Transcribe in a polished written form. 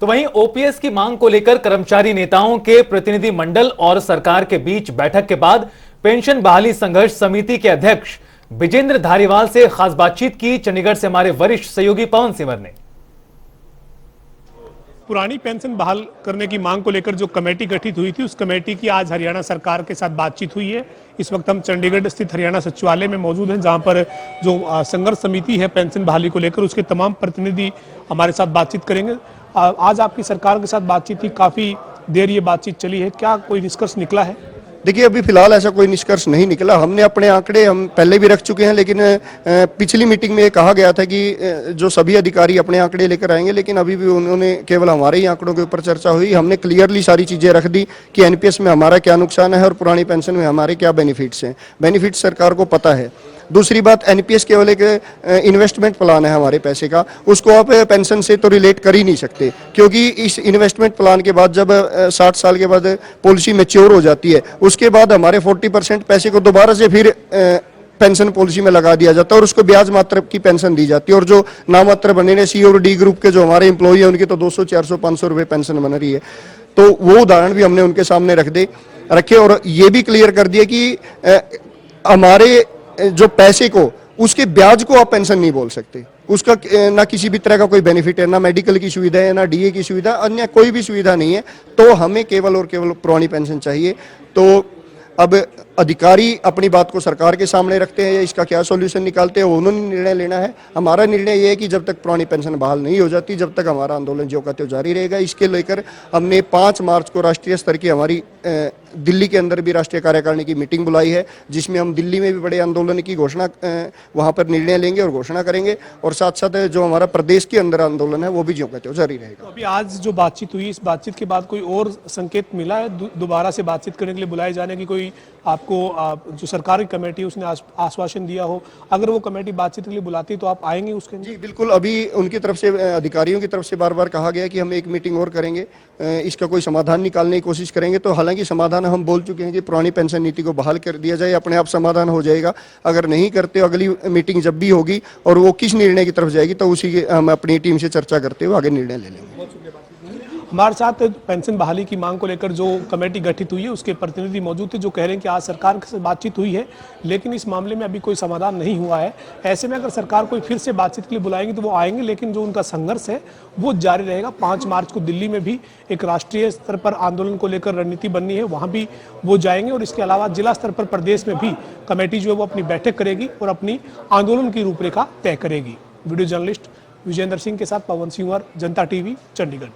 तो वहीं ओपीएस की मांग को लेकर कर्मचारी नेताओं के प्रतिनिधि मंडल और सरकार के बीच बैठक के बाद पेंशन बहाली संघर्ष समिति के अध्यक्ष विजेंद्र धारीवाल से खास बातचीत की चंडीगढ़ से हमारे वरिष्ठ सहयोगी पवन सिमर ने। पुरानी पेंशन बहाल करने की मांग को लेकर जो कमेटी गठित हुई थी, उस कमेटी की आज हरियाणा सरकार के साथ बातचीत हुई है। इस वक्त हम चंडीगढ़ स्थित हरियाणा सचिवालय में मौजूद हैं, जहां पर जो संघर्ष समिति है पेंशन बहाली को लेकर, उसके तमाम प्रतिनिधि हमारे साथ बातचीत करेंगे। आज आपकी सरकार के साथ बातचीत थी, काफी देर ये बातचीत चली है, क्या कोई निष्कर्ष निकला है? देखिए, अभी फिलहाल ऐसा कोई निष्कर्ष नहीं निकला। हमने अपने आंकड़े हम पहले भी रख चुके हैं, लेकिन पिछली मीटिंग में ये कहा गया था कि जो सभी अधिकारी अपने आंकड़े लेकर आएंगे, लेकिन अभी भी उन्होंने केवल हमारे ही आंकड़ों के ऊपर चर्चा हुई। हमने क्लियरली सारी चीज़ें रख दी कि एनपीएस में हमारा क्या नुकसान है और पुरानी पेंशन में हमारे क्या बेनिफिट्स हैं। बेनिफिट्स सरकार को पता है। दूसरी बात, एनपीएस केवल एक इन्वेस्टमेंट प्लान है हमारे पैसे का, उसको आप पेंशन से तो रिलेट कर ही नहीं सकते, क्योंकि इस इन्वेस्टमेंट प्लान के बाद जब 60 साल के बाद पॉलिसी मैच्योर हो जाती है, उसके बाद हमारे 40% पैसे को दोबारा से फिर पेंशन पॉलिसी में लगा दिया जाता है और उसको ब्याज मात्र की पेंशन दी जाती है। और जो नामात्र बने सी और डी ग्रुप के जो हमारे एम्प्लॉई है, उनकी तो 200, 400, 500 रुपये पेंशन बन रही है। तो वो उदाहरण भी हमने उनके सामने रखे और ये भी क्लियर कर दिया कि हमारे जो पैसे को, उसके ब्याज को आप पेंशन नहीं बोल सकते। उसका ना किसी भी तरह का कोई बेनिफिट है, ना मेडिकल की सुविधा है, ना डीए की सुविधा, अन्य कोई भी सुविधा नहीं है। तो हमें केवल और केवल पुरानी पेंशन चाहिए। तो अब अधिकारी अपनी बात को सरकार के सामने रखते हैं या इसका क्या सॉल्यूशन निकालते हैं, उन्होंने निर्णय लेना है। हमारा निर्णय ये है कि जब तक पुरानी पेंशन बहाल नहीं हो जाती, जब तक हमारा आंदोलन जो का त्यों जारी रहेगा। इसके लेकर हमने 5 मार्च को राष्ट्रीय स्तर की हमारी दिल्ली के अंदर भी राष्ट्रीय कार्यकारिणी की मीटिंग बुलाई है, जिसमें हम दिल्ली में भी बड़े आंदोलन की घोषणा वहां पर निर्णय लेंगे और घोषणा करेंगे। और साथ साथ जो हमारा प्रदेश के अंदर आंदोलन है वो भी जो का त्यों जारी रहेगा। तो अभी आज जो बातचीत हुई, इस बातचीत के बाद कोई और संकेत मिला है दोबारा से बातचीत करने के लिए बुलाए जाने की? कोई आपको जो सरकारी कमेटी उसने आश्वासन दिया हो, अगर वो कमेटी बातचीत के लिए बुलाती तो आप आएंगे उसके? जी बिल्कुल। अभी उनकी तरफ से, अधिकारियों की तरफ से बार बार कहा गया कि हम एक मीटिंग और करेंगे, इसका कोई समाधान निकालने की कोशिश करेंगे। तो हालांकि समाधान हम बोल चुके हैं कि पुरानी पेंशन नीति को बहाल कर दिया जाए, अपने आप समाधान हो जाएगा। अगर नहीं करते, अगली मीटिंग जब भी होगी और वो किस निर्णय की तरफ जाएगी, तो उसी हम अपनी टीम से चर्चा करते हुए आगे निर्णय ले लेंगे। हमारे साथ पेंशन बहाली की मांग को लेकर जो कमेटी गठित हुई है, उसके प्रतिनिधि मौजूद थे, जो कह रहे हैं कि आज सरकार से बातचीत हुई है, लेकिन इस मामले में अभी कोई समाधान नहीं हुआ है। ऐसे में अगर सरकार कोई फिर से बातचीत के लिए बुलाएंगे तो वो आएंगे, लेकिन जो उनका संघर्ष है वो जारी रहेगा। 5 मार्च को दिल्ली में भी एक राष्ट्रीय स्तर पर आंदोलन को लेकर रणनीति बननी है, वहाँ भी वो जाएंगे। और इसके अलावा जिला स्तर पर प्रदेश में भी कमेटी जो है वो अपनी बैठक करेगी और अपनी आंदोलन की रूपरेखा तय करेगी। वीडियो जर्नलिस्ट विजेंद्र सिंह के साथ पवन सिंह, जनता टीवी, चंडीगढ़।